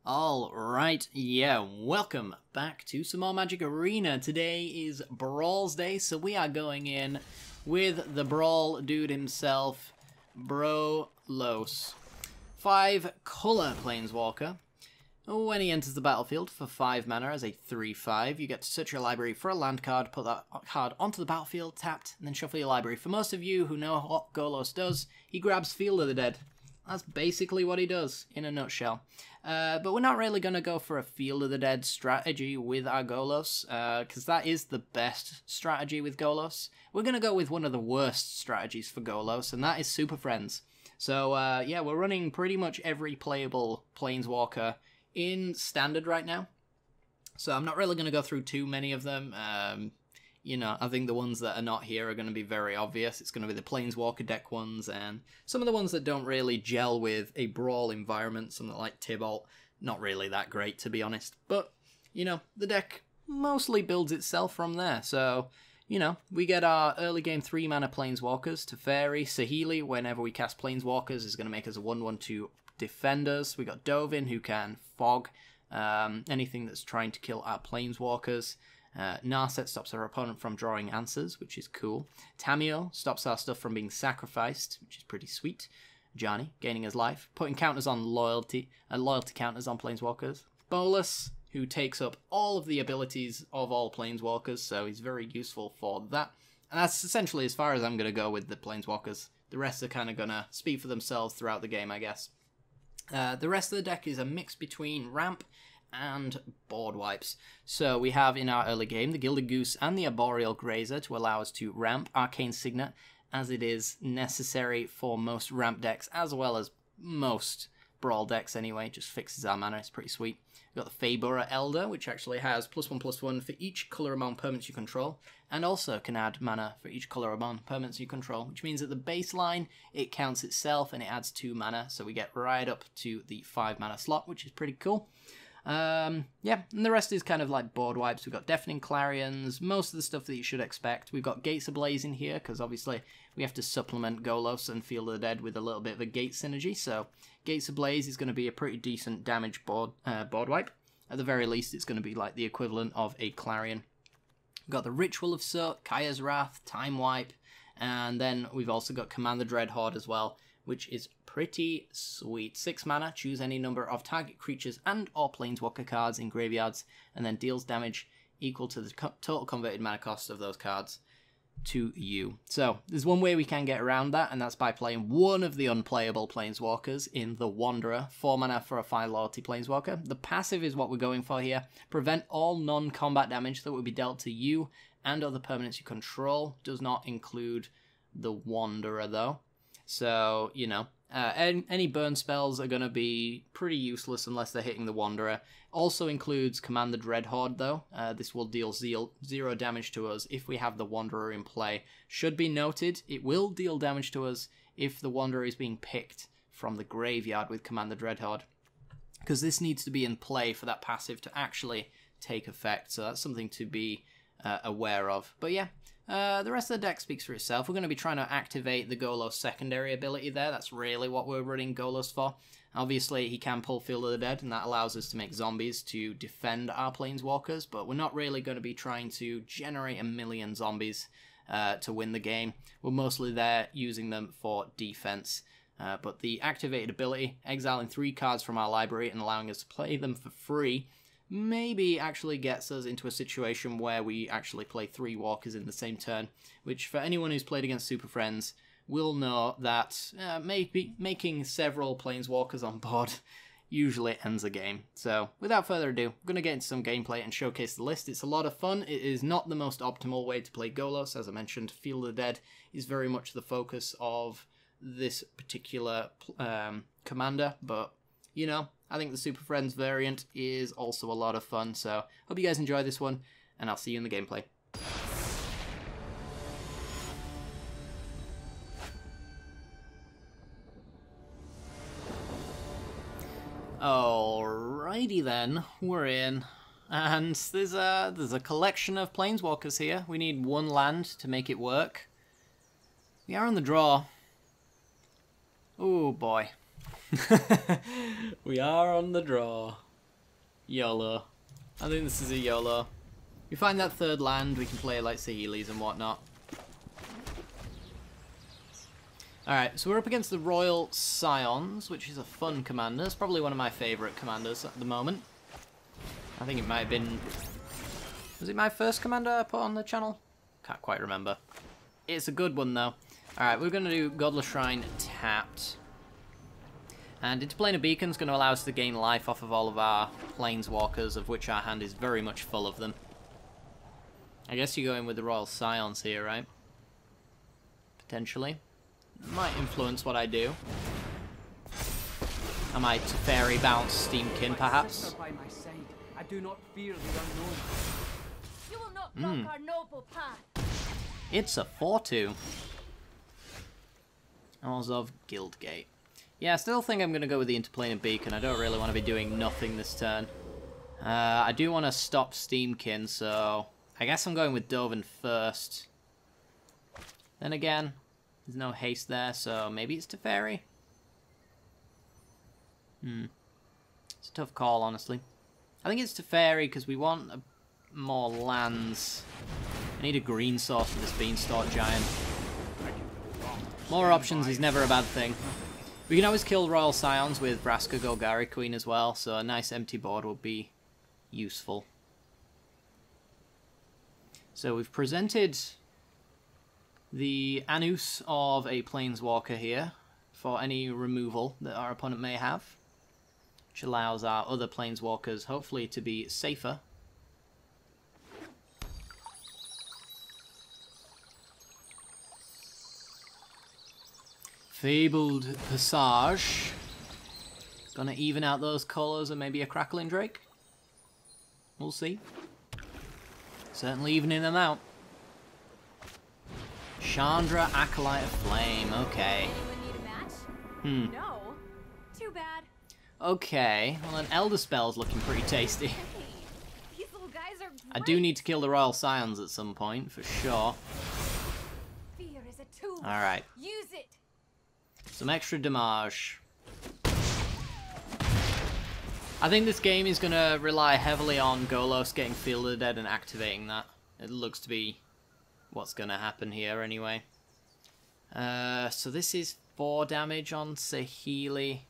Alright, yeah, welcome back to some more Magic Arena. Today is Brawl's Day, so we are going in with the Brawl dude himself, Golos. 5-color Planeswalker. When he enters the battlefield for 5 mana as a 3/5, you get to search your library for a land card, put that card onto the battlefield, tapped, and then shuffle your library. For most of you who know what Golos does, he grabs Field of the Dead. That's basically what he does, in a nutshell. But we're not really going to go for a Field of the Dead strategy with our Golos, because that is the best strategy with Golos. We're going to go with one of the worst strategies for Golos, and that is Superfriends. So, yeah, we're running pretty much every playable Planeswalker in Standard right now. So I'm not really going to go through too many of them. You know, I think the ones that are not here are going to be very obvious. It's going to be the Planeswalker deck ones, and some of the ones that don't really gel with a Brawl environment, something like Tibalt, not really that great, to be honest. But, you know, the deck mostly builds itself from there. So, you know, we get our early game 3-mana Planeswalkers to Fairy. Saheeli, whenever we cast Planeswalkers, is going to make us a 1/1/2 defenders. We got Dovin, who can fog anything that's trying to kill our Planeswalkers. Narset stops our opponent from drawing answers, which is cool. Tamiyo stops our stuff from being sacrificed, which is pretty sweet. Johnny, gaining his life. Putting counters on loyalty counters on Planeswalkers. Bolus, who takes up all of the abilities of all Planeswalkers, so he's very useful for that. And that's essentially as far as I'm going to go with the Planeswalkers. The rest are kind of going to speak for themselves throughout the game, I guess. The rest of the deck is a mix between ramp and board wipes. So we have in our early game the Gilded Goose and the Arboreal Grazer to allow us to ramp Arcane Signet, as it is necessary for most ramp decks, as well as most Brawl decks anyway. Just fixes our mana, it's pretty sweet. We've got the Feyburrah Elder, which actually has +1/+1 for each colour among permanents you control, and also can add mana for each colour among permanents you control, which means at the baseline it counts itself and it adds 2 mana, so we get right up to the 5 mana slot, which is pretty cool. Yeah, and the rest is kind of like board wipes. We've got Deafening Clarions, most of the stuff that you should expect. We've got Gates Ablaze in here, because obviously we have to supplement Golos and Field of the Dead with a little bit of a gate synergy, so Gates Ablaze is going to be a pretty decent damage board wipe. At the very least, it's going to be like the equivalent of a Clarion. We've got the Ritual of Soot, Kaya's Wrath, Time Wipe, and then we've also got Command the Dreadhorde as well, which is pretty sweet. 6 mana, choose any number of target creatures and or Planeswalker cards in graveyards, and then deals damage equal to the total converted mana cost of those cards to you. So, there's one way we can get around that, and that's by playing one of the unplayable Planeswalkers in the Wanderer. 4 mana for a 5 loyalty Planeswalker. The passive is what we're going for here. Prevent all non-combat damage that will be dealt to you and other permanents you control. Does not include the Wanderer, though. So, you know, any burn spells are going to be pretty useless unless they're hitting the Wanderer. Also includes Command the Dreadhorde, though. This will deal 0 damage to us if we have the Wanderer in play. Should be noted, it will deal damage to us if the Wanderer is being picked from the graveyard with Command the Dreadhorde, because this needs to be in play for that passive to actually take effect. So that's something to be aware of. But yeah. The rest of the deck speaks for itself. We're going to be trying to activate the Golos secondary ability there. That's really what we're running Golos for. Obviously, he can pull Field of the Dead, and that allows us to make zombies to defend our Planeswalkers, but we're not really going to be trying to generate a million zombies to win the game. We're mostly there using them for defense. But the activated ability, exiling 3 cards from our library and allowing us to play them for free, maybe actually gets us into a situation where we actually play 3 walkers in the same turn, which for anyone who's played against Super Friends will know that maybe making several Planeswalkers on board usually ends a game. So without further ado, I'm going to get into some gameplay and showcase the list. It's a lot of fun. It is not the most optimal way to play Golos. As I mentioned, Field of the Dead is very much the focus of this particular commander, but you know, I think the Super Friends variant is also a lot of fun, so hope you guys enjoy this one, and I'll see you in the gameplay. Alrighty then, we're in, and there's a collection of Planeswalkers here. We need 1 land to make it work. We are on the draw. Oh boy. We are on the draw. YOLO. I think this is a YOLO. We find that third land, we can play like Saheeli's and whatnot. Alright, so we're up against the Royal Scions, which is a fun commander. It's probably one of my favourite commanders at the moment. I think it might have been... Was it my first commander I put on the channel? Can't quite remember. It's a good one though. Alright, we're going to do Godless Shrine tapped. And Interplanar Beacon's going to allow us to gain life off of all of our Planeswalkers, of which our hand is very much full of them. I guess you go in with the Royal Scions here, right? Potentially. Might influence what I do. I might Teferi bounce Steamkin, perhaps. I do not fear the unknown. You will not block our noble path. It's a 4-2. Orzhov Guildgate. Yeah, I still think I'm going to go with the Interplanar Beacon. I don't really want to be doing nothing this turn. I do want to stop Steamkin, so I guess I'm going with Dovin first. Then again, there's no haste there, so maybe it's Teferi. It's a tough call, honestly. I think it's Teferi because we want more lands. I need a green source for this Beanstalk Giant. More options is never a bad thing. We can always kill Royal Scions with Vraska Golgari Queen as well, so a nice empty board will be useful. So we've presented the Anus of a Planeswalker here for any removal that our opponent may have, which allows our other Planeswalkers hopefully to be safer. Fabled Passage. Gonna even out those colours and maybe a Crackling Drake. We'll see. Certainly evening them out. Chandra, Acolyte of Flame. Okay. No. Too bad. Okay. Well, an Elder Spell's looking pretty tasty. Hey, these little guys are great. I do need to kill the Royal Scions at some point, for sure. Fear is a tool. Alright. Use it. Some extra damage. I think this game is going to rely heavily on Golos getting Field of the Dead and activating that. It looks to be what's going to happen here anyway. So this is 4 damage on Saheeli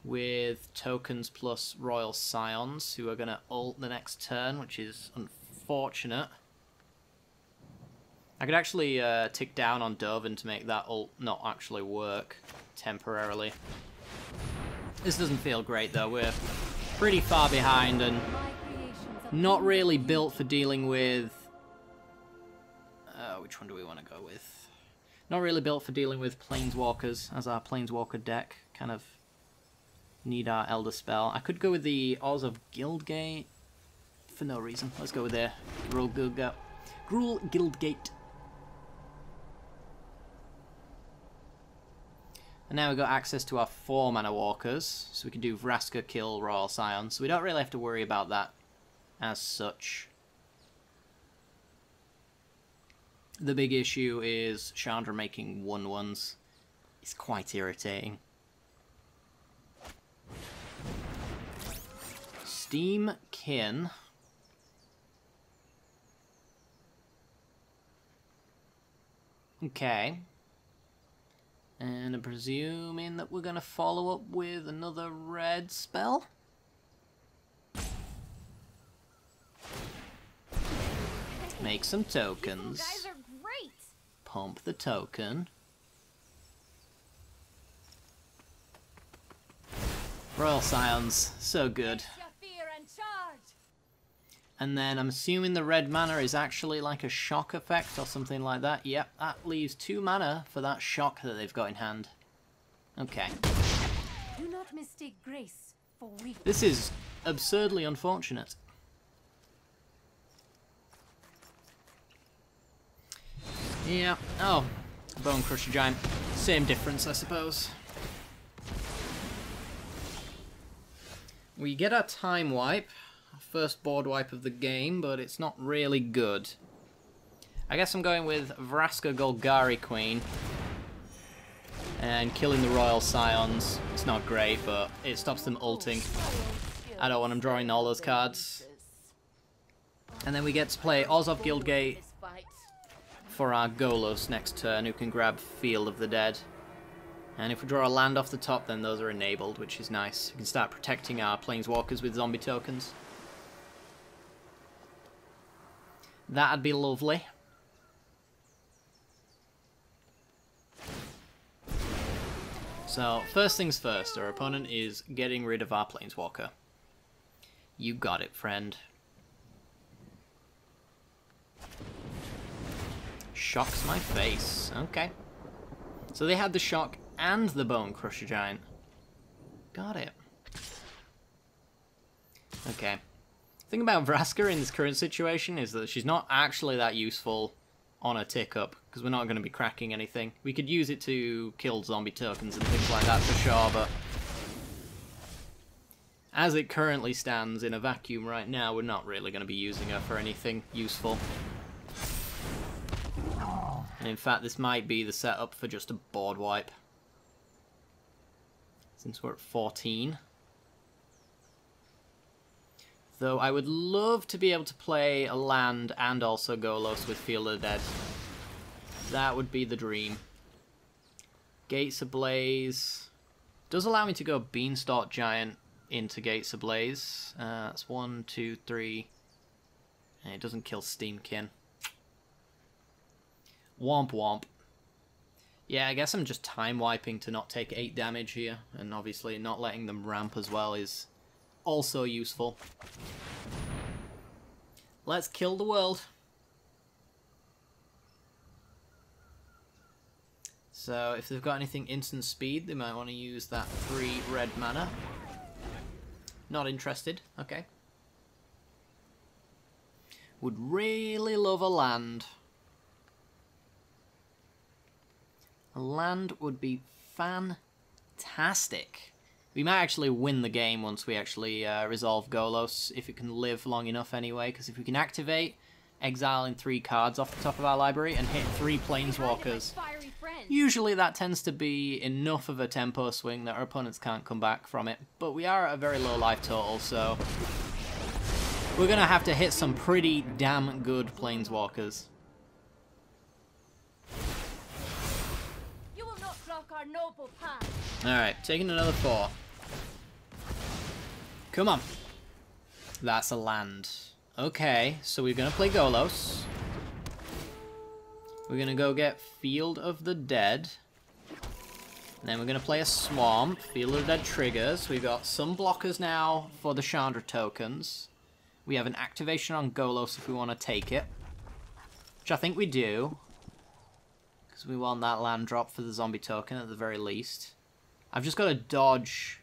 with tokens plus Royal Scions, who are going to ult the next turn, which is unfortunate. I could actually tick down on Dovin to make that ult not actually work temporarily. This doesn't feel great though, we're pretty far behind and not really built for dealing with... which one do we want to go with? Not really built for dealing with Planeswalkers as our Planeswalker deck. Kind of need our Elder Spell. I could go with the Orzhov Guildgate for no reason. Let's go with the Gruul Guildgate. And now we've got access to our 4 mana walkers, so we can do Vraska kill Royal Scion, so we don't really have to worry about that as such. The big issue is Chandra making 1/1s. It's quite irritating. Steamkin. Okay. And I'm presuming that we're going to follow up with another red spell. Make some tokens. These guys are great. Pump the token. Royal Scions, so good. Fear and charge. And then I'm assuming the red mana is actually like a shock effect or something like that. Yep, that leaves 2 mana for that shock that they've got in hand. Okay. Do not mistake grace for weakness. This is absurdly unfortunate. Yeah. Oh, Bone Crusher Giant. Same difference, I suppose. We get our time wipe. First board wipe of the game, but it's not really good. I guess I'm going with Vraska Golgari Queen and killing the Royal Scions. It's not great, but it stops them ulting. I don't want him drawing all those cards. And then we get to play Orzhov Guildgate for our Golos next turn, who can grab Field of the Dead. And if we draw a land off the top, then those are enabled, which is nice. We can start protecting our Planeswalkers with zombie tokens. That'd be lovely. So, first things first, our opponent is getting rid of our Planeswalker. You got it, friend. Shocks my face. Okay. So they had the Shock and the Bone Crusher Giant. Got it. Okay. The thing about Vraska in this current situation is that she's not actually that useful on a tick-up, because we're not going to be cracking anything. We could use it to kill zombie tokens and things like that for sure, but as it currently stands in a vacuum right now, we're not really going to be using her for anything useful. And in fact, this might be the setup for just a board wipe, since we're at 14. Though I would love to be able to play a land and also Golos with Field of the Dead. That would be the dream. Gates Ablaze does allow me to go Beanstalk Giant into Gates Ablaze. That's 1, 2, 3. And it doesn't kill Steamkin. Womp womp. Yeah, I guess I'm just time wiping to not take 8 damage here. And obviously not letting them ramp as well is also useful. Let's kill the world. So if they've got anything instant speed, they might want to use that 3 red mana. Not interested. Okay. Would really love a land. A land would be fantastic. We might actually win the game once we actually resolve Golos, if it can live long enough anyway, because if we can activate, exiling 3 cards off the top of our library and hit 3 Planeswalkers, usually that tends to be enough of a tempo swing that our opponents can't come back from it. But we are at a very low life total, so we're going to have to hit some pretty damn good Planeswalkers. You will not block our noble path. Alright, taking another 4. Come on. That's a land. Okay, so we're going to play Golos. We're going to go get Field of the Dead. And then we're going to play a Swamp. Field of the Dead triggers. We've got some blockers now for the Chandra tokens. We have an activation on Golos if we want to take it. Which I think we do. Because we want that land drop for the zombie token at the very least. I've just got to dodge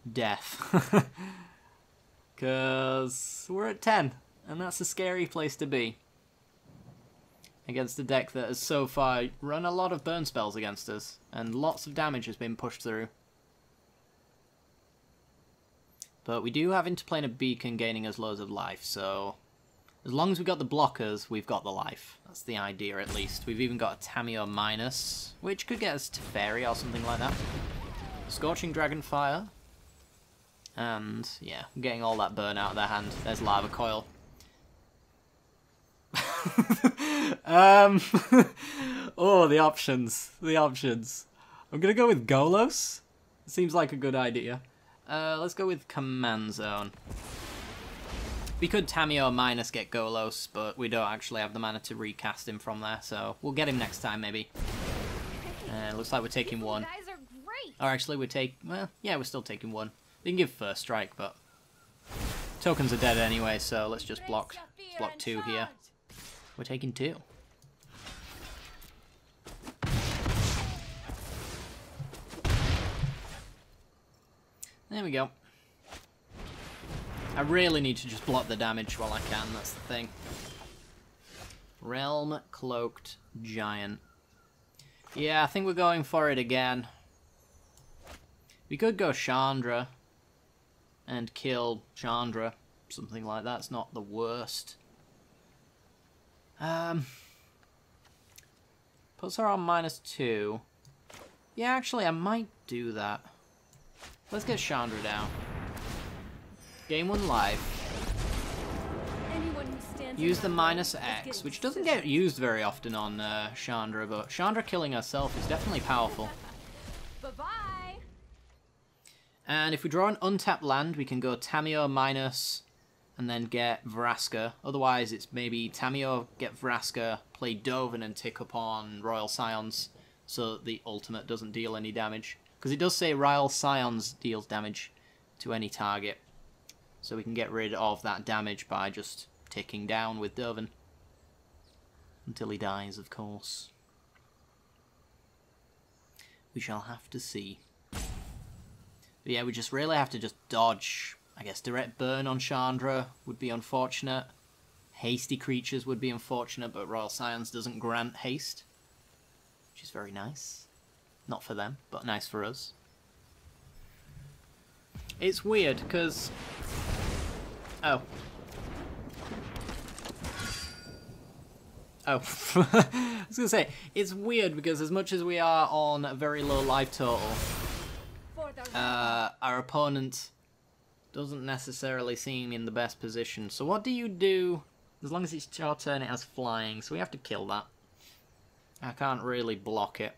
death. Because we're at 10. And that's a scary place to be. Against a deck that has so far run a lot of burn spells against us. And lots of damage has been pushed through. But we do have Interplane of Beacon gaining us loads of life. So as long as we've got the blockers, we've got the life. That's the idea at least. We've even got a Tameo Minus, which could get us to Fairy or something like that. Scorching Dragonfire. And, yeah, getting all that burn out of their hand. There's Lava Coil. Oh, the options. The options. I'm going to go with Golos. Seems like a good idea. Let's go with Command Zone. We could Tameo Minus get Golos, but we don't actually have the mana to recast him from there, so we'll get him next time, maybe. Looks like we're taking 1. Or actually, well, yeah, we're still taking 1. They can give First Strike, but tokens are dead anyway, so let's just block 2 here. We're taking 2. There we go. I really need to just block the damage while I can, that's the thing. Realm Cloaked Giant. Yeah, I think we're going for it again. We could go Chandra and kill Chandra. Something like that's not the worst. Puts her on -2. Yeah, actually, I might do that. Let's get Chandra down. Game 1 live. Anyone who stands Use in the my way -X, is getting which doesn't scissors. get used very often on Chandra, but Chandra killing herself is definitely powerful. Bye-bye. And if we draw an untapped land, we can go Tamio minus and then get Vraska. Otherwise, it's maybe Tamio, get Vraska, play Dovin and tick up on Royal Scions so that the ultimate doesn't deal any damage. Because it does say Royal Scions deals damage to any target. So we can get rid of that damage by just ticking down with Dovin. Until he dies, of course. We shall have to see. But yeah, we just really have to just dodge. I guess direct burn on Chandra would be unfortunate. Hasty creatures would be unfortunate, but Royal Scions doesn't grant haste. Which is very nice. Not for them, but nice for us. It's weird, because... Oh. Oh. I was going to say, it's weird because as much as we are on a very low life total, our opponent doesn't necessarily seem in the best position. So what do you do? As long as it's your turn, it has flying, so we have to kill that. I can't really block it.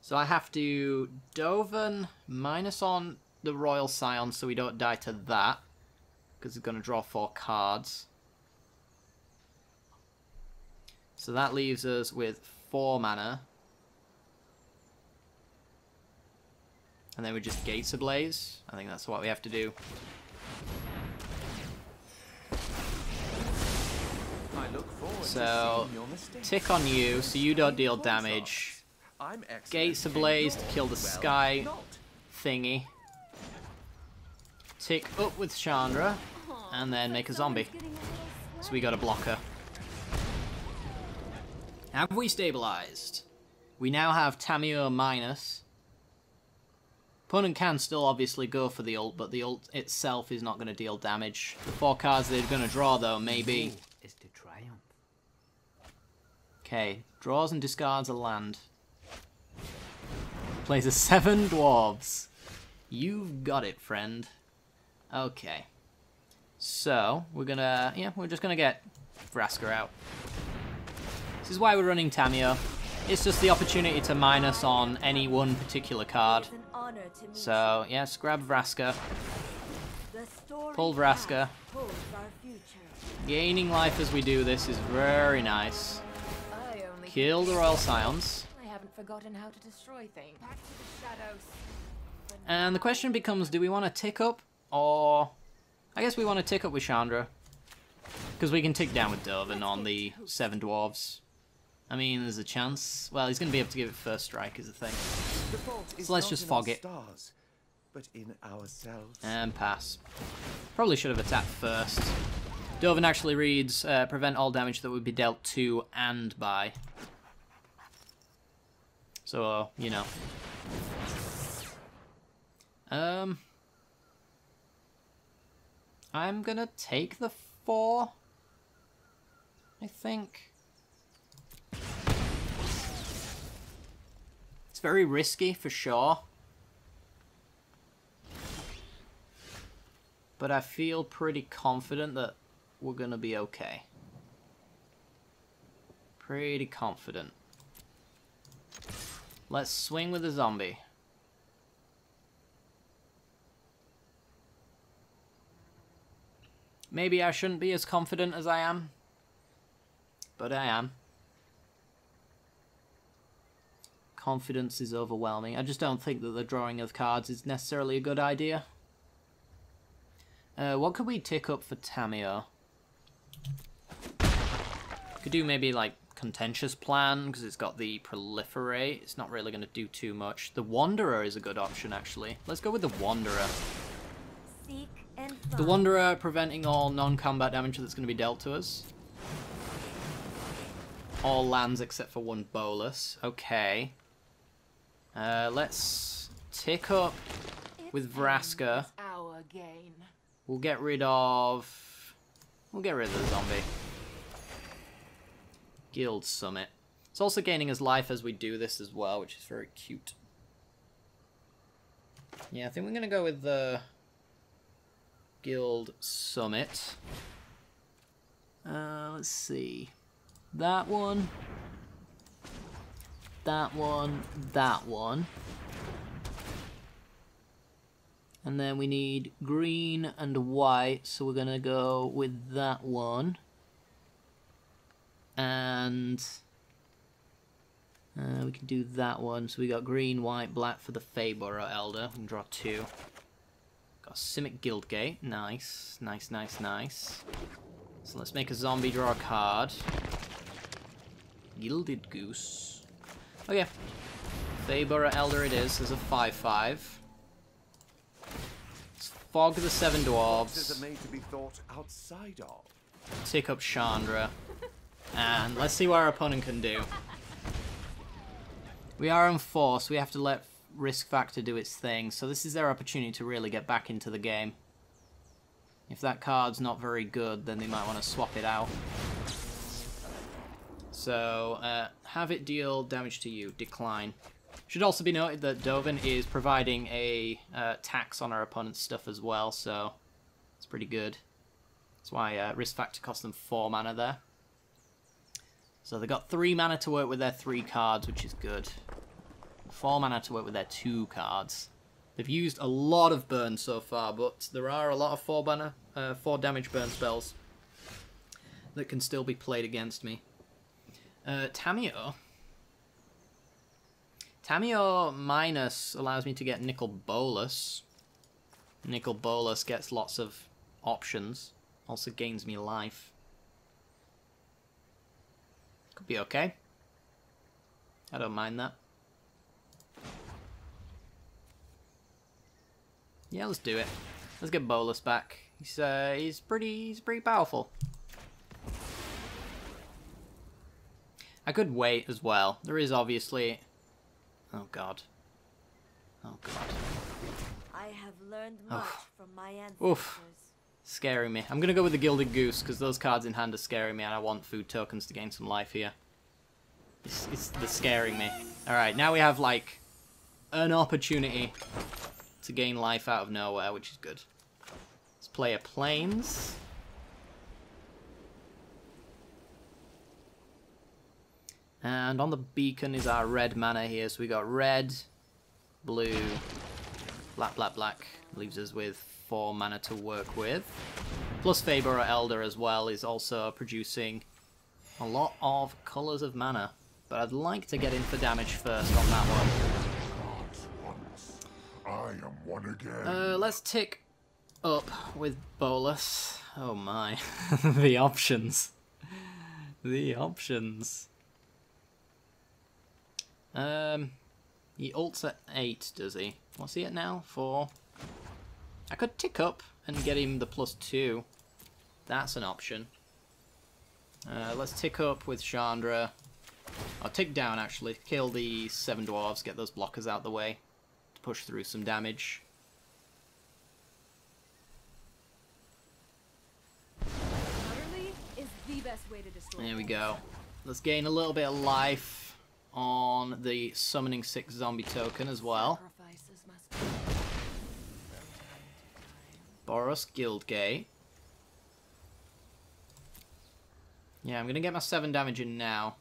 So I have to Dovin minus on the Royal Scion so we don't die to that. Because it's going to draw 4 cards. So that leaves us with 4 mana. And then we just Gates Ablaze. I think that's what we have to do. I look forward So, to seeing your mistakes. tick on you so you don't deal damage. I'm excellent. Gates Ablaze to kill the Well, sky not. thingy. Tick up with Chandra. And then make a zombie. So we got a blocker. Have we stabilized? We now have Tamio minus. Opponent can still obviously go for the ult, but the ult itself is not going to deal damage. The 4 cards they're going to draw, though, maybe. Is to triumph. Okay, draws and discards a land. Plays a 7 dwarves. You've got it, friend. Okay. So, we're gonna... Yeah, we're just gonna get Vraska out. This is why we're running Tamio. It's just the opportunity to minus on any one particular card. So, yes, grab Vraska. Pull Vraska. Gaining life as we do this is very nice. Kill the Royal Scions. I haven't forgotten how to destroy things. Back to the shadows. And the question becomes, do we want to tick up or... I guess we want to tick up with Chandra. Because we can tick down with Dovin on the 7 dwarves. I mean, there's a chance. Well, he's going to be able to give it first strike is the thing. The fault is So let's not just in fog our it. stars, but in ourselves. And pass. Probably should have attacked first. Dovin actually reads, prevent all damage that would be dealt to and by. So, you know. I'm gonna take the 4, I think. It's very risky, for sure. But I feel pretty confident that we're gonna be okay. Pretty confident. Let's swing with the zombie. Maybe I shouldn't be as confident as I am. But I am. Confidence is overwhelming. I just don't think that the drawing of cards is necessarily a good idea. What could we tick up for Tamio? Could do maybe like Contentious Plan, because it's got the Proliferate. It's not really going to do too much. The Wanderer is a good option, actually. Let's go with the Wanderer. Seek and The find. Wanderer preventing all non-combat damage that's going to be dealt to us. All lands except for 1 bolus. Okay. Let's tick up with Vraska. Our gain. We'll get rid of... We'll get rid of the zombie. Guild Summit. It's also gaining us life as we do this as well, which is very cute. Yeah, I think we're going to go with the... Guild Summit. Let's see. That one. That one. That one. And then we need green and white, so we're going to go with that one. And we can do that one. So we got green, white, black for the Fayborough Elder. We can draw 2. Got Simic Guildgate. Nice. Nice, nice, nice. So let's make a zombie draw a card. Gilded Goose. Okay. Fayborough Elder it is. There's a 5/5. Let's fog the 7 dwarves. Are made to be thought outside of. Tick up Chandra. And let's see what our opponent can do. We are unforced. We have to let Risk Factor do its thing. So this is their opportunity to really get back into the game. If that card's not very good, then they might want to swap it out. So, have it deal damage to you. Decline. Should also be noted that Dovin is providing a tax on our opponent's stuff as well, so it's pretty good. That's why Risk Factor cost them 4 mana there. So they got 3 mana to work with their 3 cards, which is good. 4 mana to work with their 2 cards. They've used a lot of burn so far, but there are a lot of 4 damage burn spells that can still be played against me. Tamio. Tamio minus allows me to get Nicol Bolas. Nicol Bolas gets lots of options. Also gains me life. Could be okay. I don't mind that. Yeah, let's do it. Let's get Bolas back. He's pretty powerful. I could wait as well. There is obviously. Oh god. Oh god. I have learned much from my ancestors. Oof. Scaring me. I'm gonna go with the Gilded Goose because those cards in hand are scaring me, and I want food tokens to gain some life here. They're scaring me. All right, now we have like an opportunity to gain life out of nowhere, which is good. Let's play a Plains. And on the beacon is our red mana here. So we got red, blue, black, black, black. Leaves us with 4 mana to work with. Plus Fayborough Elder as well is also producing a lot of colours of mana. But I'd like to get in for damage first on that one. I am one again. Let's tick up with Bolas. Oh my. The options. The options. He ults at 8, does he? What's he at now? 4. I could tick up and get him the +2. That's an option. Let's tick up with Chandra. I'll tick down, actually. Kill the 7 dwarves, get those blockers out the way to push through some damage. Utterly is the best way to destroy. There we go. Let's gain a little bit of life on the summoning 6 zombie token as well. Boros Guildgate. Yeah, I'm gonna get my 7 damage in now.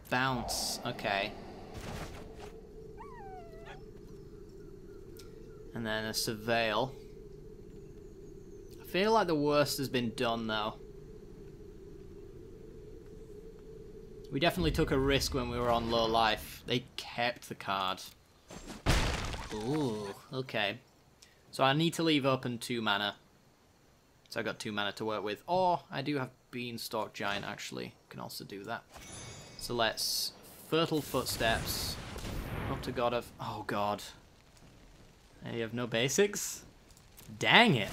Bounce, okay. And then a Surveil. I feel like the worst has been done though. We definitely took a risk when we were on low life. They kept the card. Ooh, okay. So I need to leave open 2 mana. So I got 2 mana to work with. Or I do have Beanstalk Giant actually. Can also do that. So let's Fertile Footsteps. Up to God of... Oh god. You have no basics? Dang it.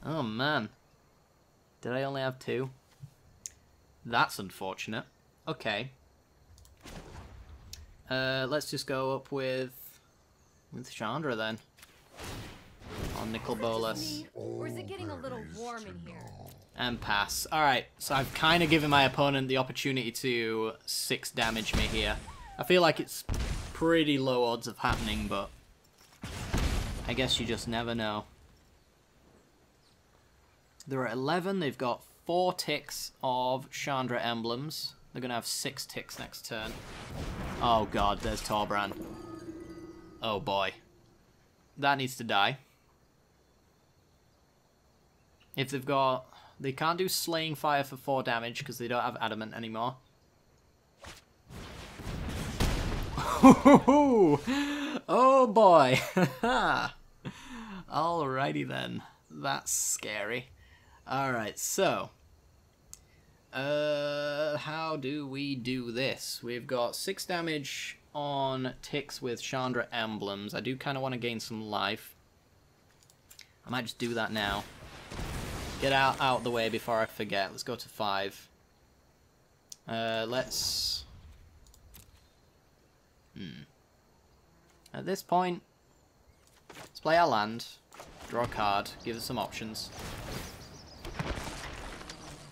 Oh man. Did I only have 2? That's unfortunate. Okay. Let's just go up with Chandra then. On Nicol Bolas. Or is it getting a little warm in here? And pass. Alright, so I've kind of given my opponent the opportunity to 6 damage me here. I feel like it's pretty low odds of happening, but I guess you just never know. There are 11. They've got 4 ticks of Chandra emblems. They're going to have 6 ticks next turn. Oh god, there's Torbran. Oh boy. That needs to die. If they've got... They can't do Slaying Fire for 4 damage because they don't have Adamant anymore. Oh boy. Alrighty then. That's scary. Alright, so... how do we do this? We've got 6 damage on ticks with Chandra emblems. I do kind of want to gain some life. I might just do that now. Get out the way before I forget. Let's go to 5. Let's... At this point, let's play our land, draw a card, give us some options.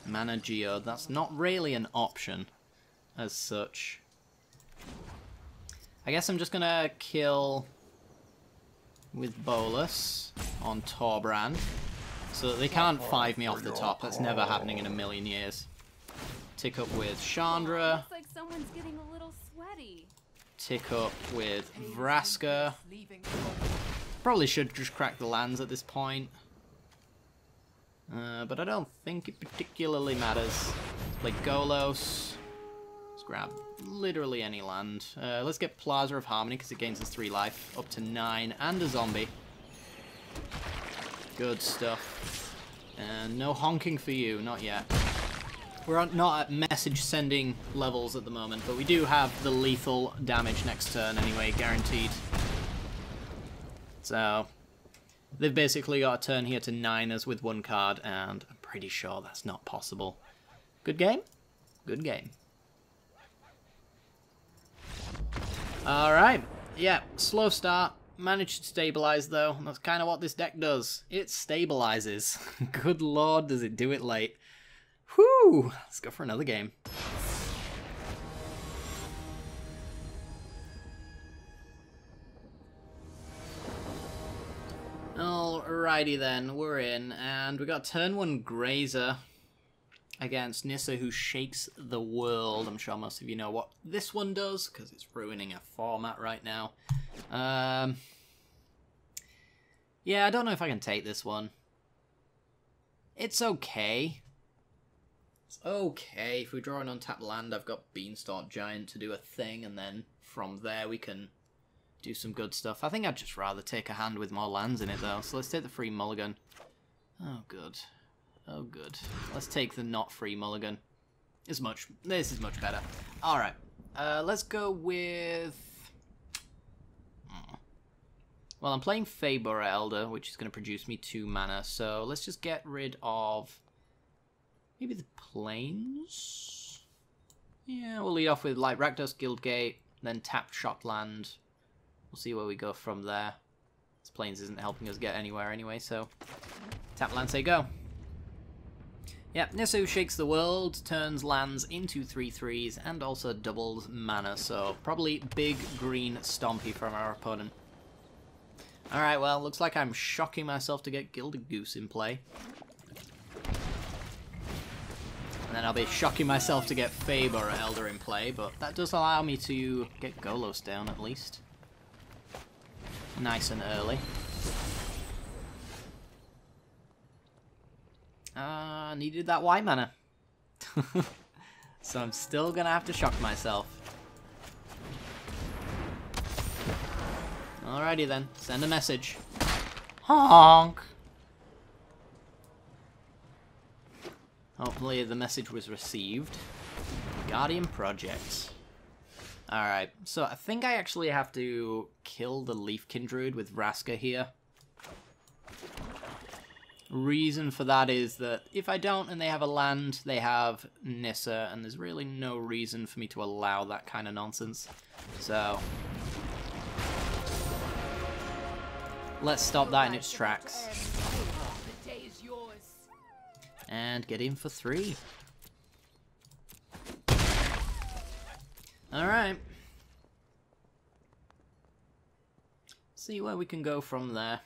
Mana Geode, that's not really an option as such. I guess I'm just gonna kill with Golos on Torbran so that they can't 5 me off the top. That's never happening in a million years. Tick up with Chandra. Looks like someone's getting a little sweaty. Tick up with Vraska. Probably should just crack the lands at this point. But I don't think it particularly matters. Play Golos. Let's grab literally any land. Let's get Plaza of Harmony because it gains us 3 life. Up to 9 and a zombie. Good stuff. And no honking for you, not yet. We're not at message sending levels at the moment, but we do have the lethal damage next turn anyway, guaranteed. So, they've basically got a turn here to 9ers with 1 card, and I'm pretty sure that's not possible. Good game? Good game. Alright, yeah, slow start. Managed to stabilize though. That's kind of what this deck does. It stabilizes. Good lord, does it do it late. Whew! Let's go for another game. Alrighty then, we're in, and we got turn 1 Grazer against Nissa, who shakes the world. I'm sure most of you know what this one does, because it's ruining a format right now. Yeah, I don't know if I can take this one. It's okay. It's okay. If we draw an untapped land, I've got Beanstalk Giant to do a thing, and then from there we can do some good stuff. I think I'd just rather take a hand with more lands in it, though. So let's take the free mulligan. Oh, good. Oh, good. Let's take the not free mulligan. This is much better. Alright. Let's go with... Well, I'm playing Faber Elder, which is going to produce me 2 mana. So let's just get rid of... maybe the Plains? Yeah, we'll lead off with like Rakdos Guildgate, then tap Shotland. We'll see where we go from there. This Plains isn't helping us get anywhere anyway, so... tap land, say go. Yep, Nisso shakes the world, turns lands into 3/3s, and also doubles mana, so probably big green stompy from our opponent. Alright, well, looks like I'm shocking myself to get Gilded Goose in play. And then I'll be shocking myself to get Faber Elder in play, but that does allow me to get Golos down at least. Nice and early. Needed that white mana. So I'm still gonna have to shock myself. Alrighty then, send a message. Honk! Hopefully the message was received. Guardian Project. Alright, so I think I actually have to kill the Leafkin Druid with Vraska here. Reason for that is that if I don't and they have a land, they have Nissa, and there's really no reason for me to allow that kind of nonsense. So... let's stop that in its tracks. And get in for 3. Alright. see where we can go from there.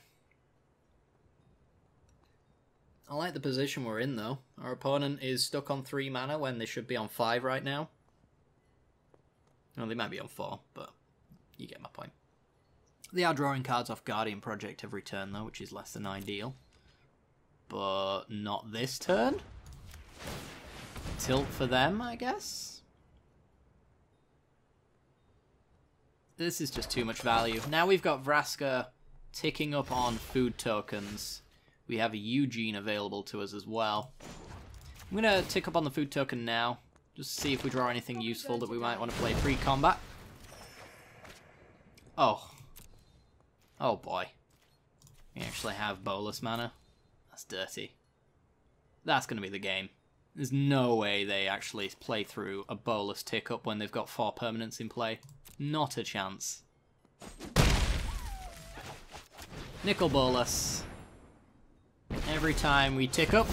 I like the position we're in, though. Our opponent is stuck on 3 mana when they should be on 5 right now. Well, they might be on 4, but you get my point. They are drawing cards off Guardian Project every turn, though, which is less than ideal. But not this turn. Tilt for them, I guess. This is just too much value. Now we've got Vraska ticking up on food tokens. We have a Eugene available to us as well. I'm going to tick up on the food token now. Just to see if we draw anything useful that we might want to play pre-combat. Oh. Oh boy. We actually have bolus mana. That's dirty. That's going to be the game. There's no way they actually play through a bolus tick up when they've got 4 permanents in play. Not a chance. Nickel bolus. Every time we tick up,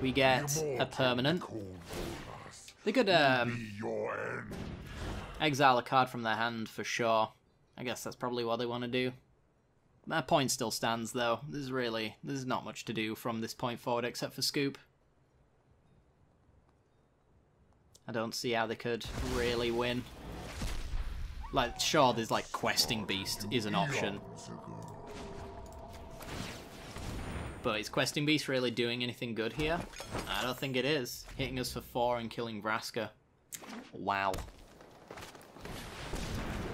we get a permanent. They could exile a card from their hand for sure. I guess that's probably what they want to do. My point still stands though. There's not much to do from this point forward except for scoop. I don't see how they could really win. Like, sure, there's like Questing Beast is an option. But is Questing Beast really doing anything good here? I don't think it is. Hitting us for 4 and killing Vraska. Wow.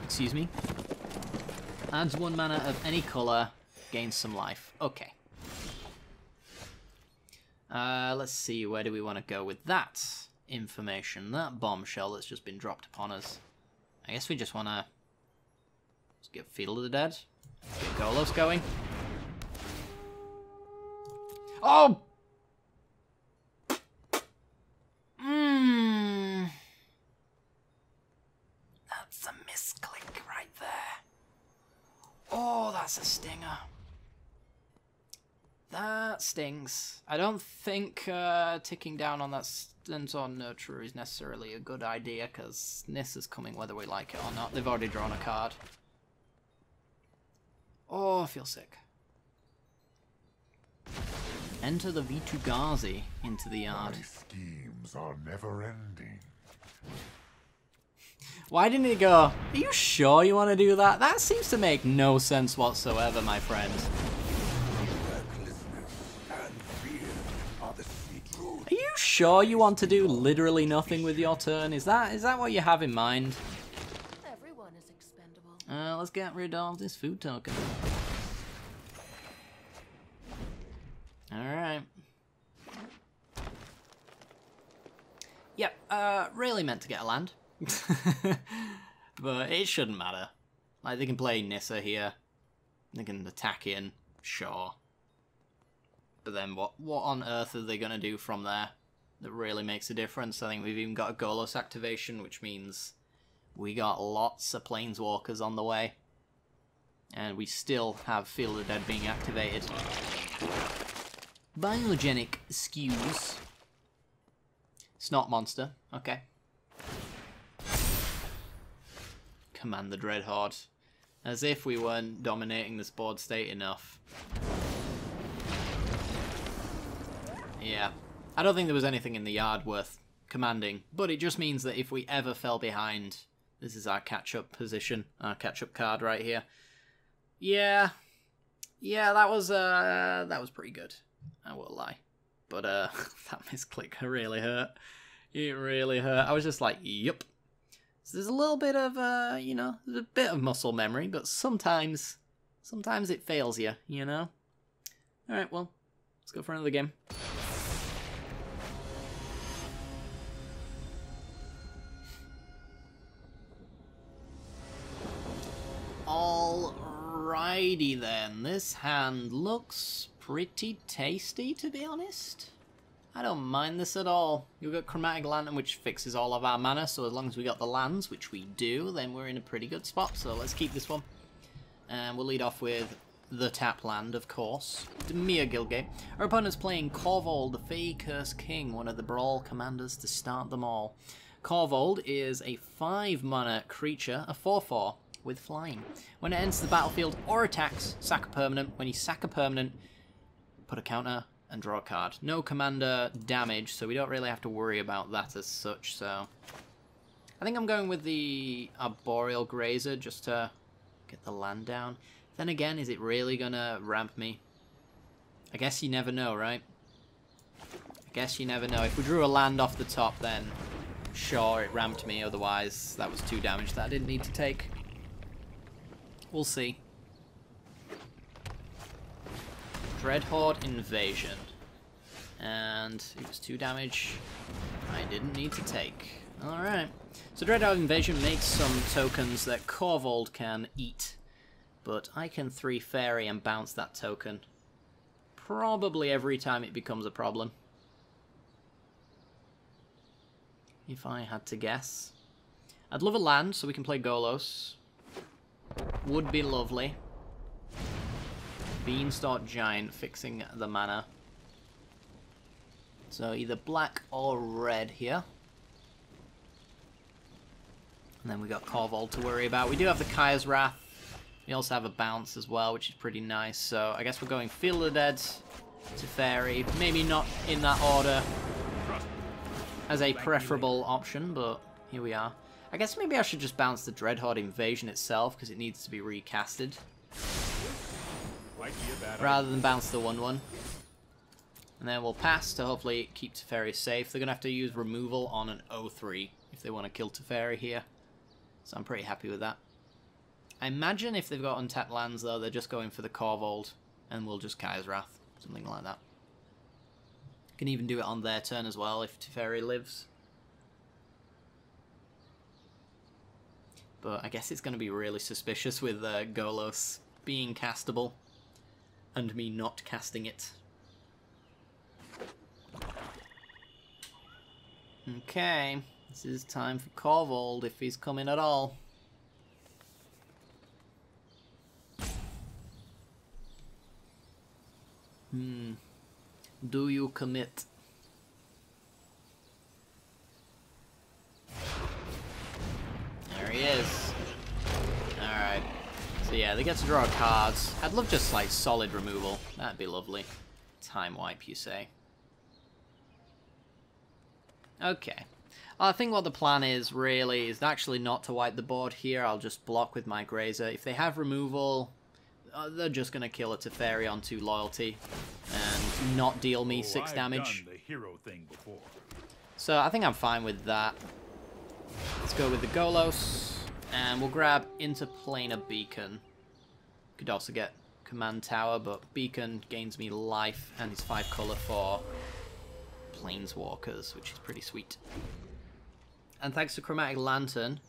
Excuse me. Adds 1 mana of any colour, gains some life. Okay. Let's see, where do we want to go with that information? That bombshell that's just been dropped upon us. I guess we just want to get Field of the Dead. Get Golos going. Oh! That's a misclick right there. Oh, that's a stinger. That stings. I don't think ticking down on that Stentor Nurturer is necessarily a good idea, because Nis is coming whether we like it or not. They've already drawn a card. Oh, I feel sick. Enter the Vitu-Ghazi into the yard. My schemes are never ending. Why didn't he go, are you sure you want to do that? That seems to make no sense whatsoever, my friend. Are you sure you want to do literally nothing with your turn? Is that what you have in mind? Everyone is expendable. Let's get rid of this food token. Alright. Yep, really meant to get a land. But it shouldn't matter. Like, they can play Nissa here. They can attack in, sure. But then what on earth are they going to do from there that really makes a difference? I think we've even got a Golos activation, which means we got lots of Planeswalkers on the way. And we still have Field of the Dead being activated. Biogenic skews. Snot monster, okay. Command the Dreadhorde. As if we weren't dominating this board state enough. Yeah. I don't think there was anything in the yard worth commanding, but it just means that if we ever fell behind, this is our catch-up position, our catch-up card right here. Yeah. Yeah, that was pretty good. I won't lie. But that misclick really hurt. It really hurt. I was just like, yup. So there's a little bit of, you know, there's a bit of muscle memory, but sometimes it fails you, you know? Alright, well, let's go for another game. Alrighty then, this hand looks pretty tasty, to be honest. I don't mind this at all. You've got Chromatic Lantern, which fixes all of our mana, so as long as we got the lands, which we do, then we're in a pretty good spot, so let's keep this one. And we'll lead off with the tap land, of course. Demir Gilgate. Our opponent's playing Korvold, the Fey Curse King, one of the Brawl commanders to start them all. Korvold is a 5 mana creature, a 4/4. with flying. When it enters the battlefield or attacks, sack a permanent. When you sack a permanent, put a counter and draw a card. No commander damage, so we don't really have to worry about that as such, so... I think I'm going with the Arboreal Grazer just to get the land down. Then again, is it really gonna ramp me? I guess you never know, right? I guess you never know. If we drew a land off the top, then sure, it ramped me. Otherwise, that was 2 damage that I didn't need to take. We'll see. Dreadhorde Invasion. And it was 2 damage I didn't need to take. Alright. So Dreadhorde Invasion makes some tokens that Korvold can eat. But I can 3 fairy and bounce that token. Probably every time it becomes a problem. If I had to guess. I'd love a land so we can play Golos. Would be lovely. Beanstalk Giant fixing the mana. So either black or red here. And then we got Korvold to worry about. We do have the Kaya's Wrath. We also have a bounce as well, which is pretty nice. So I guess we're going Field of the Dead to Fairy. Maybe not in that order as a preferable option, but here we are. I guess maybe I should just bounce the Dreadhorde Invasion itself, because it needs to be recasted. Rather than bounce the 1/1. And then we'll pass to hopefully keep Teferi safe. They're going to have to use removal on an 0/3 if they want to kill Teferi here. So I'm pretty happy with that. I imagine if they've got untapped lands, though, they're just going for the Korvold, and we'll just Kaya's Wrath. Something like that. Can even do it on their turn as well if Teferi lives. But I guess it's going to be really suspicious with Golos being castable and me not casting it. Okay, this is time for Korvold if he's coming at all. Do you commit? There he is. Alright. So yeah, they get to draw cards. I'd love just like solid removal. That'd be lovely. Time wipe, you say. Okay. I think what the plan is really is actually not to wipe the board here. I'll just block with my Grazer. If they have removal, they're just going to kill a Teferi on 2 loyalty and not deal me 6 damage. Done the hero thing before. So I think I'm fine with that. Let's go with the Golos, and we'll grab Interplanar Beacon. Could also get Command Tower, but Beacon gains me life and is 5 color for Planeswalkers, which is pretty sweet. And thanks to Chromatic Lantern,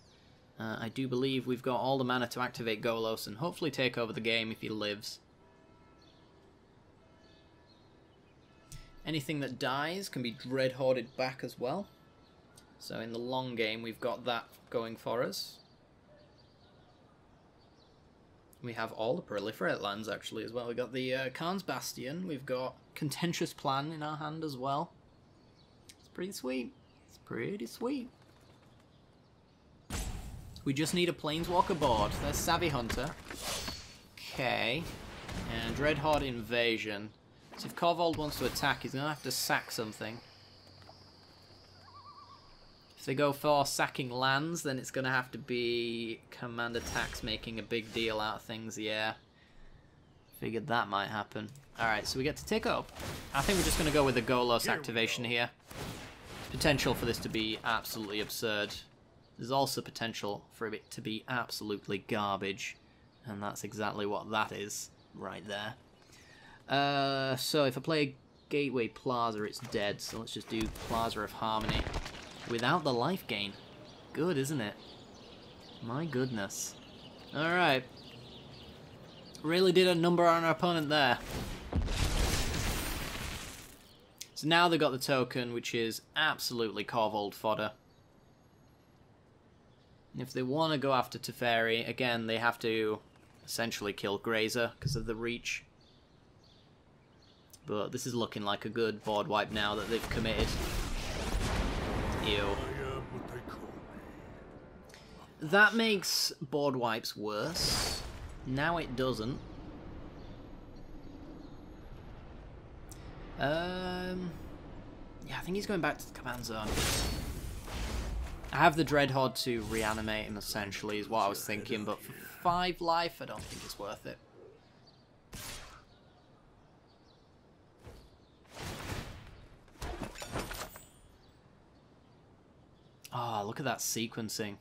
I do believe we've got all the mana to activate Golos and hopefully take over the game if he lives. Anything that dies can be Dreadhorded back as well. So in the long game, we've got that going for us. We have all the Proliferate lands actually as well. We've got the Khan's Bastion. We've got Contentious Plan in our hand as well. It's pretty sweet. It's pretty sweet. We just need a Planeswalker board. There's Savvy Hunter. Okay. And Dreadhorde Invasion. So if Korvold wants to attack, he's going to have to sack something. If they go for sacking lands, then it's going to have to be Commander Tax making a big deal out of things, yeah. Figured that might happen. Alright, so we get to take up. I think we're just going to go with the Golos activation here. Potential for this to be absolutely absurd. There's also potential for it to be absolutely garbage. And that's exactly what that is right there. So if I play Gateway Plaza, it's dead. So let's just do Plaza of Harmony without the life gain. Good, isn't it? My goodness. Alright. Really did a number on our opponent there. So now they've got the token, which is absolutely Korvold fodder. And if they want to go after Teferi, again, they have to essentially kill Grazer because of the reach. But this is looking like a good board wipe now that they've committed. Ew. That makes board wipes worse. Now it doesn't. Yeah, I think he's going back to the command zone. I have the Dreadhorde to reanimate him, essentially, is what I was thinking, but for 5 life, I don't think it's worth it. Ah, oh, look at that sequencing.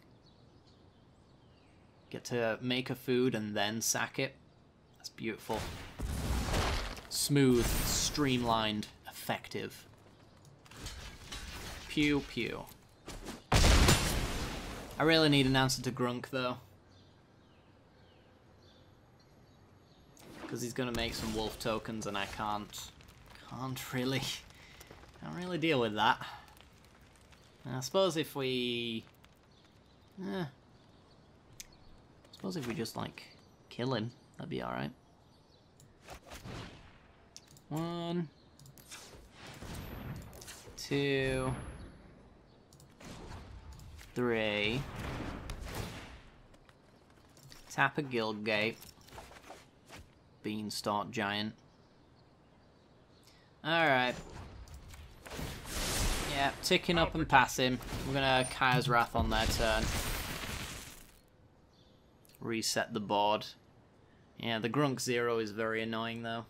Get to make a food and then sack it. That's beautiful. Smooth, streamlined, effective. Pew pew. I really need an answer to Grunk though. Because he's gonna make some wolf tokens and I can't really deal with that. I suppose if we just like kill him, that'd be alright. 1, 2, 3. Tap a guild gate. Beanstalk giant. Alright. Yeah, ticking up and passing. We're gonna Kaya's Wrath on their turn. Reset the board. Yeah, the Grunk 0 is very annoying though.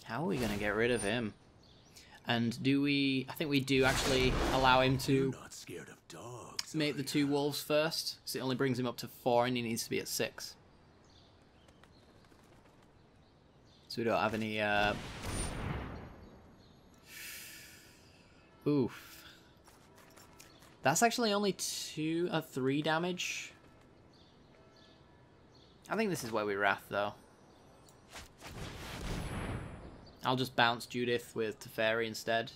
How are we gonna get rid of him? And do we... I think we do actually allow him to make the 2 wolves first. So it only brings him up to 4 and he needs to be at 6. So we don't have any... Oof. That's actually only 3 damage. I think this is where we Wrath though. I'll just bounce Judith with Teferi instead.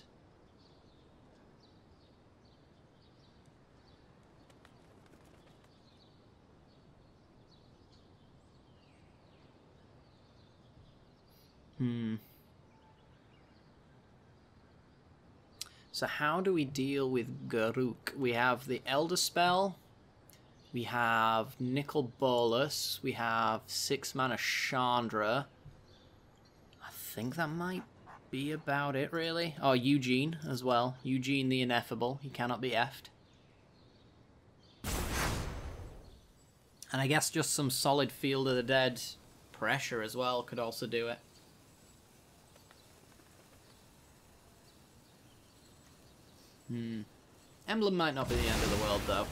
So how do we deal with Garuk? We have the Elder Spell. We have Nicol Bolas. We have 6 mana Chandra. I think that might be about it, really. Oh, Eugene as well. Eugene the Ineffable. He cannot be effed. And I guess just some solid Field of the Dead pressure as well could also do it. Emblem might not be the end of the world, though.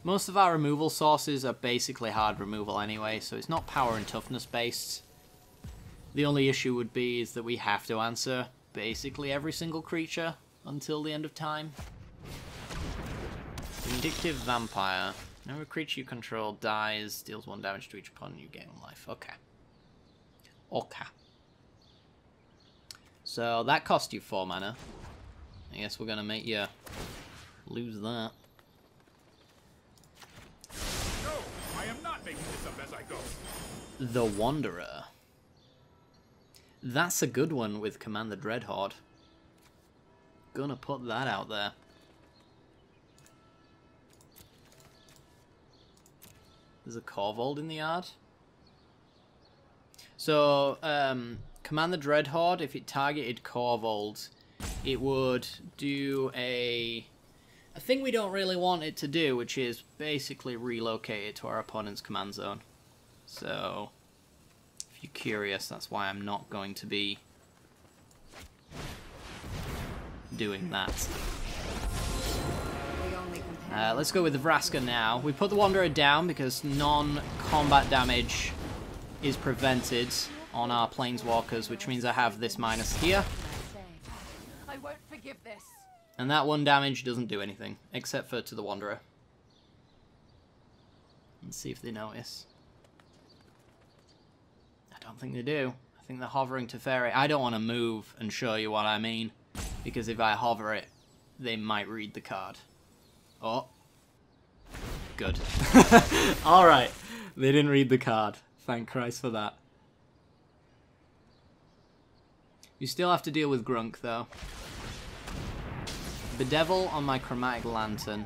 Most of our removal sources are basically hard removal anyway, so it's not power and toughness based. The only issue would be is that we have to answer basically every single creature until the end of time. Vindictive Vampire. Whenever a creature you control dies, deals 1 damage to each opponent, you gain 1 life. Okay. Okay. So that cost you 4 mana. I guess we're gonna make you lose that. No, I am not making this up as I go. The Wanderer. That's a good one with Command the Dreadhorde. Gonna put that out there. There's a Corvold in the yard. So, Command the Dreadhorde, if it targeted Corvold, it would do a thing we don't really want it to do, which is basically relocate it to our opponent's command zone. So, if you're curious, that's why I'm not going to be doing that. Let's go with the Vraska now. We put the Wanderer down because non-combat damage is prevented on our Planeswalkers, which means I have this minus here. I won't forgive this. And that 1 damage doesn't do anything, except for to the Wanderer. Let's see if they notice. I don't think they do. I think they're hovering Teferi. I don't want to move and show you what I mean, because if I hover it, they might read the card. Oh. Good. Alright. They didn't read the card. Thank Christ for that. You still have to deal with Grunk, though. Bedevil on my Chromatic Lantern.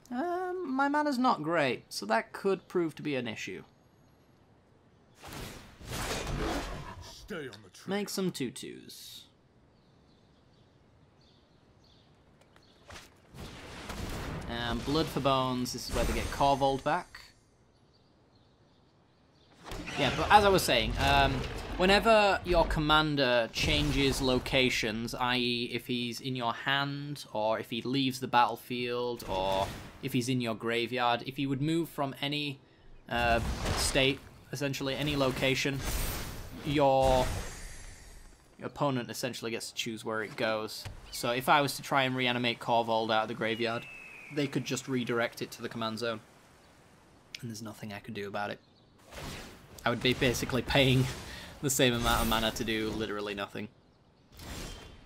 My mana's not great, so that could prove to be an issue. Stay on the track. Make some 2/2s. And Blood for Bones, this is where they get Corvold back. Yeah, but as I was saying, whenever your commander changes locations, i.e. if he's in your hand, or if he leaves the battlefield, or if he's in your graveyard, if he would move from any state, essentially any location, your opponent essentially gets to choose where it goes. So if I was to try and reanimate Corvold out of the graveyard, they could just redirect it to the command zone. And there's nothing I could do about it. I would be basically paying the same amount of mana to do literally nothing.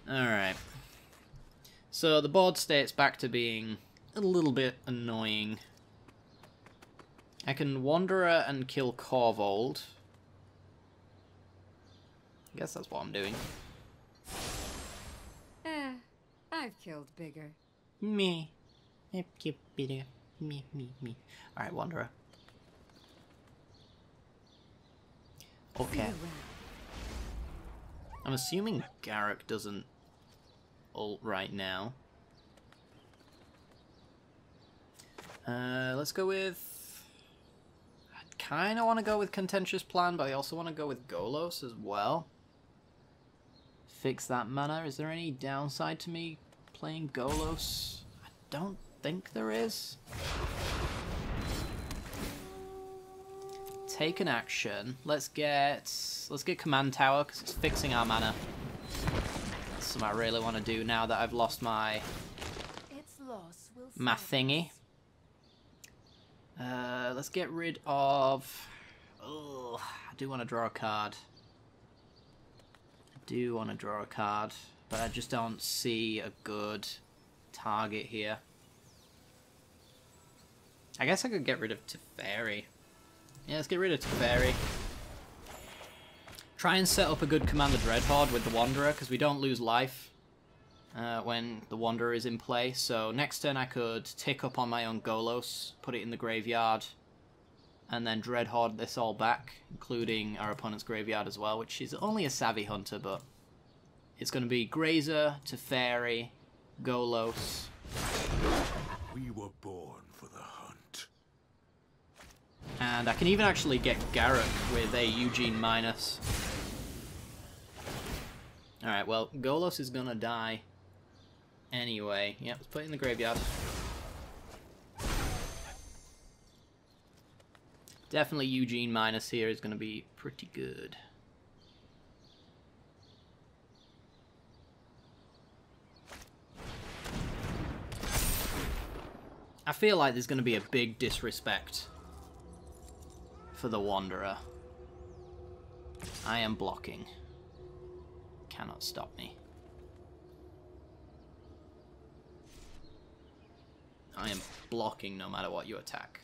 Alright. So the board state's back to being a little bit annoying. I can Wanderer and kill Corvold. I guess that's what I'm doing. I've killed bigger. Me. Me. Alright, Wanderer. Okay. I'm assuming Garruk doesn't ult right now. Let's go with... I kind of want to go with Contentious Plan, but I also want to go with Golos as well. Fix that mana. Is there any downside to me playing Golos? I don't think there is. Take an action. Let's get Command Tower because it's fixing our mana. That's something I really want to do now that I've lost my thingy. Let's get rid of. Oh, I do want to draw a card. But I just don't see a good target here. I guess I could get rid of Teferi. Yeah, let's get rid of Teferi. Try and set up a good Commander Dreadhorde with the Wanderer, because we don't lose life when the Wanderer is in play. So next turn I could tick up on my own Golos, put it in the graveyard, and then Dreadhorde this all back, including our opponent's graveyard as well, which is only a Savvy Hunter, but it's going to be Grazer, Teferi, Golos. We were born for the hunt. And I can even actually get Garruk with a Eugene minus. Alright, well, Golos is gonna die anyway. Yep, let's put it in the graveyard. Definitely Eugene minus here is gonna be pretty good. I feel like there's gonna be a big disrespect for the Wanderer. I am blocking. Cannot stop me. I am blocking no matter what you attack.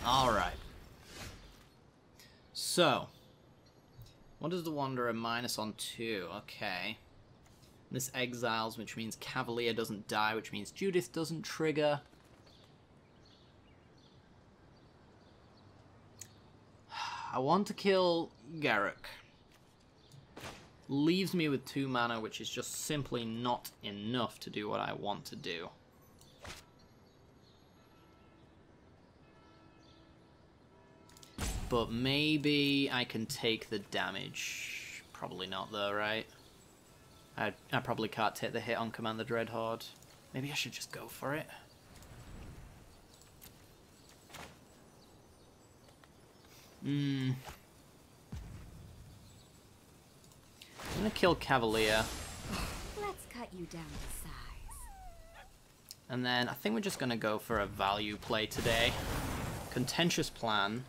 Alright. So, what does the Wanderer minus on 2? Okay. This exiles, which means Cavalier doesn't die, which means Judith doesn't trigger. I want to kill Garruk. Leaves me with 2 mana, which is just simply not enough to do what I want to do. But maybe I can take the damage. Probably not though, right? I probably can't take the hit on Commander Dreadhorde. Maybe I should just go for it. I'm gonna kill Cavalier. Let's cut you down to size. And then I think we're just gonna go for a value play today. Contentious Plan.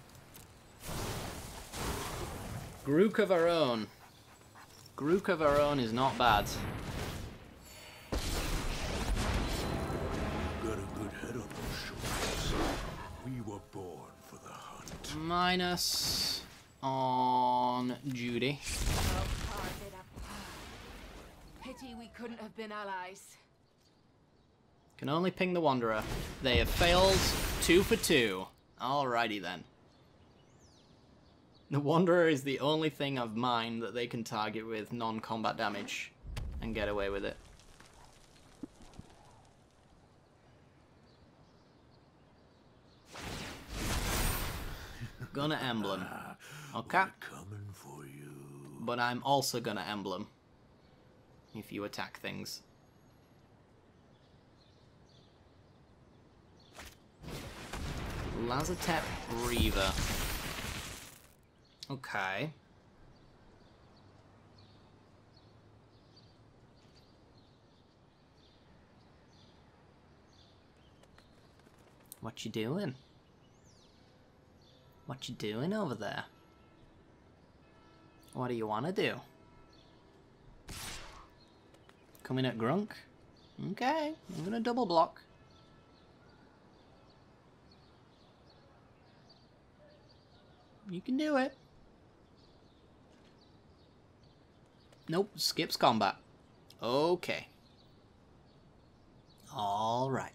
Grook of our own. Grook of our own is not bad. Got a good head on those shoulders. We were born for the hunt. minus on Judy. Pity we couldn't have been allies. Can only ping the Wanderer. They have failed 2 for 2. Alrighty then. The Wanderer is the only thing of mine that they can target with non-combat damage and get away with it. Gonna emblem. Okay. Coming for you. But I'm also gonna emblem if you attack things. Lazatep Reaver. Okay. What you doing? What you doing over there? What do you want to do? Coming at Grunk? Okay, I'm gonna double block. You can do it. Nope, skips combat. Okay. Alright.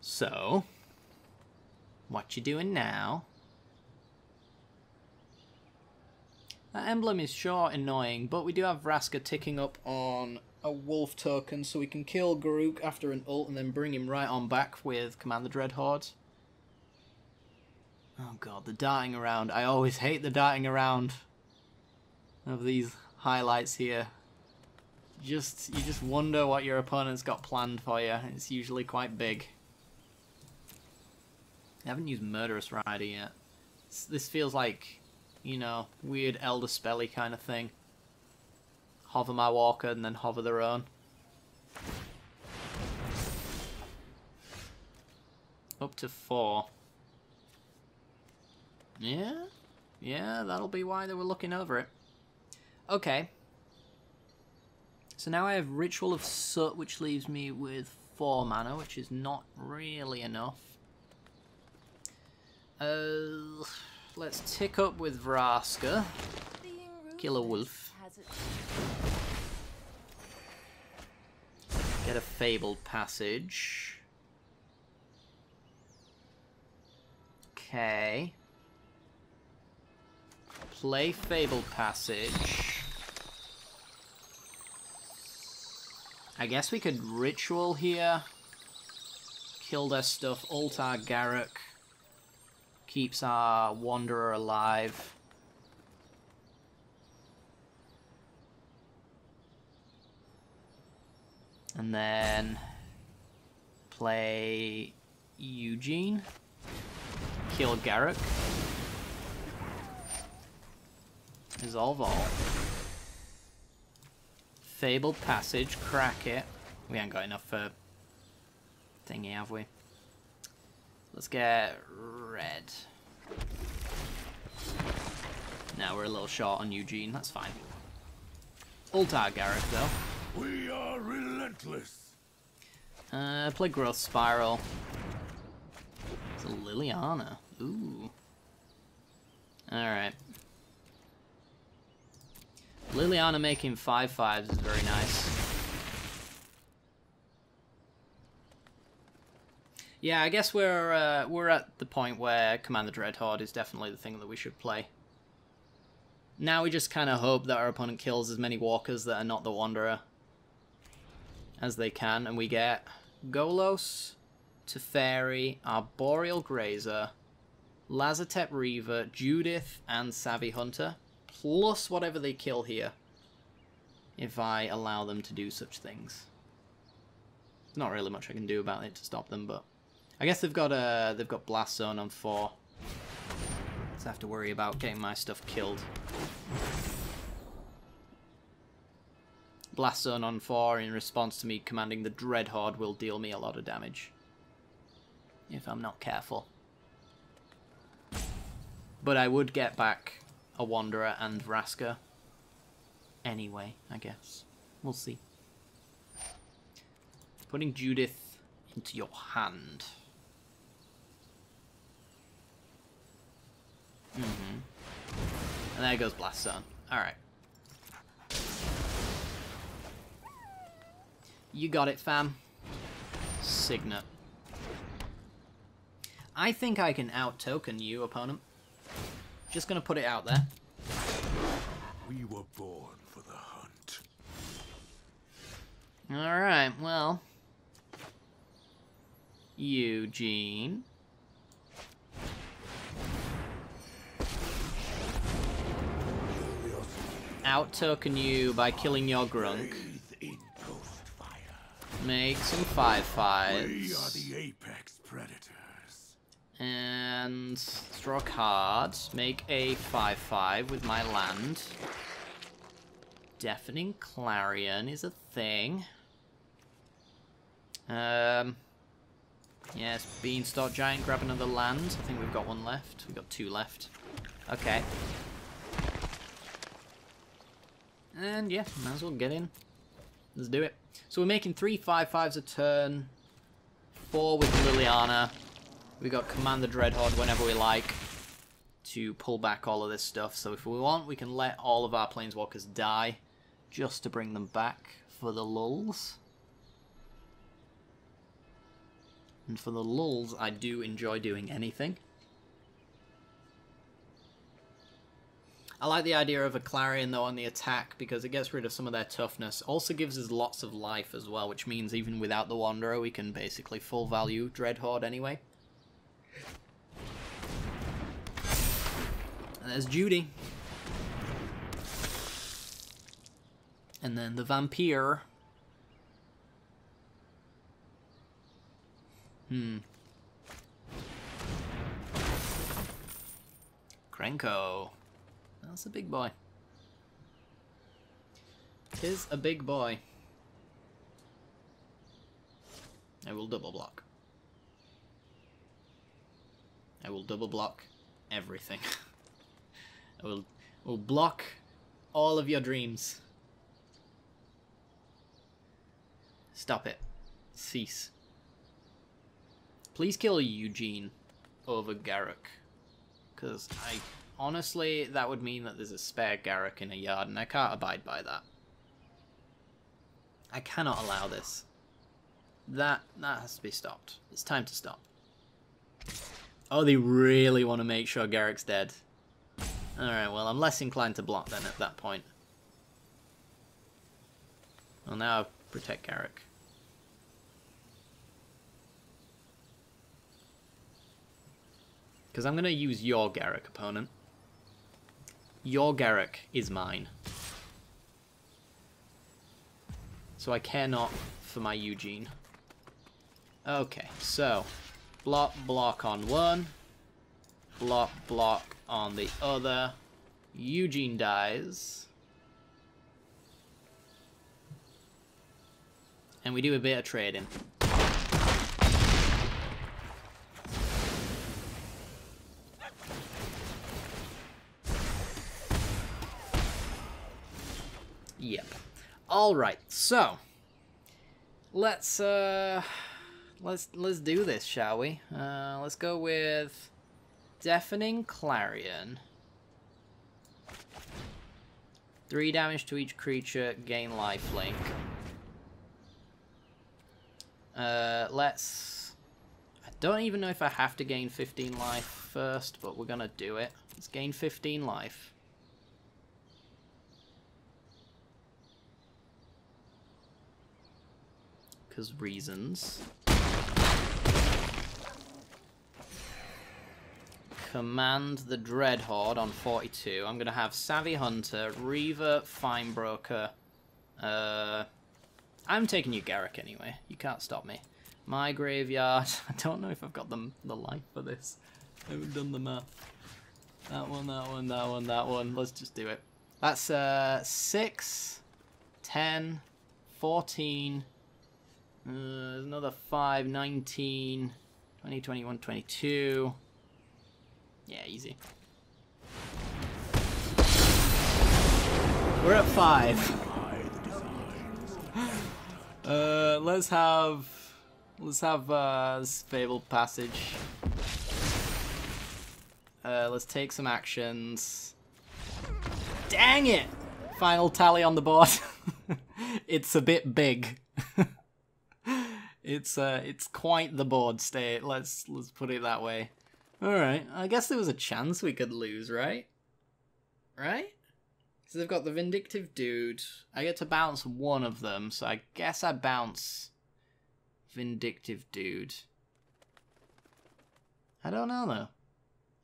So, what you doing now? That emblem is sure annoying, but we do have Vraska ticking up on a wolf token, so we can kill Garuk after an ult and then bring him right on back with Command the Dreadhorde. Oh god, the darting around. I always hate the darting around of these highlights here. You just wonder what your opponent's got planned for you. It's usually quite big. I haven't used Murderous Rider yet. This feels like, you know, weird Elder Spelly kind of thing. Hover my walker and then hover their own. Up to 4. Yeah, that'll be why they were looking over it. Okay. So now I have Ritual of Soot, which leaves me with 4 mana, which is not really enough. Let's tick up with Vraska. Kill a wolf. Get a Fabled Passage. Okay. Play Fabled Passage. I guess we could Ritual here. Kill their stuff. Ult our Garruk. Keeps our Wanderer alive. And then play Eugene. Kill Garruk. Resolve all. Fabled Passage, crack it. We ain't got enough for thingy, have we? Let's get red. Now we're a little short on Eugene, that's fine. Ult our Garruk though. We are relentless. Play Growth Spiral. It's a Liliana. Ooh. Alright. Liliana making 5/5s is very nice. Yeah, I guess we're at the point where Command the Dreadhorde is definitely the thing that we should play. Now we just kind of hope that our opponent kills as many walkers that are not the Wanderer as they can, and we get Golos, Teferi, Arboreal Grazer, Lazatep Reaver, Judith, and Savvy Hunter, plus whatever they kill here, if I allow them to do such things. Not really much I can do about it to stop them, but I guess they've got Blast Zone on 4. So I have to worry about getting my stuff killed. Blast Zone on 4 in response to me commanding the Dreadhorde will deal me a lot of damage. If I'm not careful. But I would get back a Wanderer and Vraska. Anyway, I guess. We'll see. Putting Judith into your hand. And there goes Blast Zone. Alright. You got it, fam. Signet. I think I can out-token you, opponent. Just gonna put it out there. We were born for the hunt. Alright, well. Eugene. Out-token you by killing your Grunk. Bathe in ghost fire. Make some 5/5s. We are the apex predators. And draw a card. Make a 5/5 with my land. Deafening Clarion is a thing. Yes, Beanstalk Giant, grab another land. I think we've got one left. We've got 2 left. Okay. And yeah, might as well get in. Let's do it. So we're making 3 5/5s a turn. 4 with Liliana. We got Command the Dreadhorde whenever we like to pull back all of this stuff. So if we want, we can let all of our Planeswalkers die just to bring them back for the lulz. And for the lulz, I do enjoy doing anything. I like the idea of a Clarion, though, on the attack, because it gets rid of some of their toughness. Also gives us lots of life as well, which means even without the Wanderer, we can basically full value Dreadhorde anyway. And there's Judy. And then the Vampire. Krenko. That's a big boy. Tis a big boy. I will double block. I will double block everything. I will block all of your dreams. Stop it. Cease. Please kill Eugene over Garruk. Because honestly, that would mean that there's a spare Garruk in a yard, and I can't abide by that. I cannot allow this. That has to be stopped. It's time to stop. Oh, they really want to make sure Garrick's dead. Alright, well, I'm less inclined to block then at that point. Well, now I'll protect Garruk. Because I'm going to use your Garruk, opponent. Your Garruk is mine. So I care not for my Eugene. Okay, so block, block on one. Block, block on the other. Eugene dies. And we do a bit of trading. Yep. All right. So let's do this, shall we? Let's go with Deafening Clarion. 3 damage to each creature, gain lifelink. Let's... I don't even know if I have to gain 15 life first, but we're gonna do it. Let's gain 15 life. Because reasons. Command the Dreadhorde on 42. I'm going to have Savvy Hunter, Reaver, Finebroker. I'm taking you Garruk anyway. You can't stop me. My Graveyard. I don't know if I've got the life for this. I haven't done the math. That one, that one, that one, that one. Let's just do it. That's 6, 10, 14... another 5, 19, 20, 21, 22. Yeah, easy. We're at 5. Let's have this fabled passage. Let's take some actions. Dang it! Final tally on the board. It's a bit big. It's quite the board state. Let's put it that way. All right. I guess there was a chance we could lose, right? Right? So they've got the Vindictive Dude. I get to bounce one of them, so I guess I bounce Vindictive Dude. I don't know, though.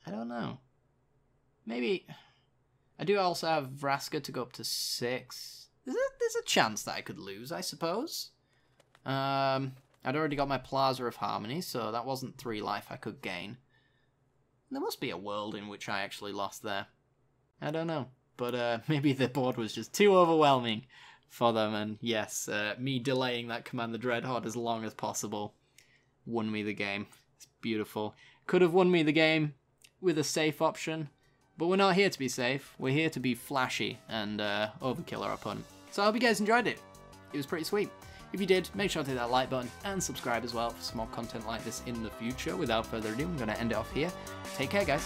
I don't know. Maybe... I do also have Vraska to go up to 6. There's a chance that I could lose, I suppose. I'd already got my Plaza of Harmony, so that wasn't 3 life I could gain. There must be a world in which I actually lost there. I don't know. But maybe the board was just too overwhelming for them, and yes, me delaying that Command the Dreadhorde as long as possible won me the game. It's beautiful. Could have won me the game with a safe option, but we're not here to be safe. We're here to be flashy and overkill our opponent. So I hope you guys enjoyed it. It was pretty sweet. If you did, make sure to hit that like button and subscribe as well for some more content like this in the future. Without further ado, I'm going to end it off here. Take care, guys.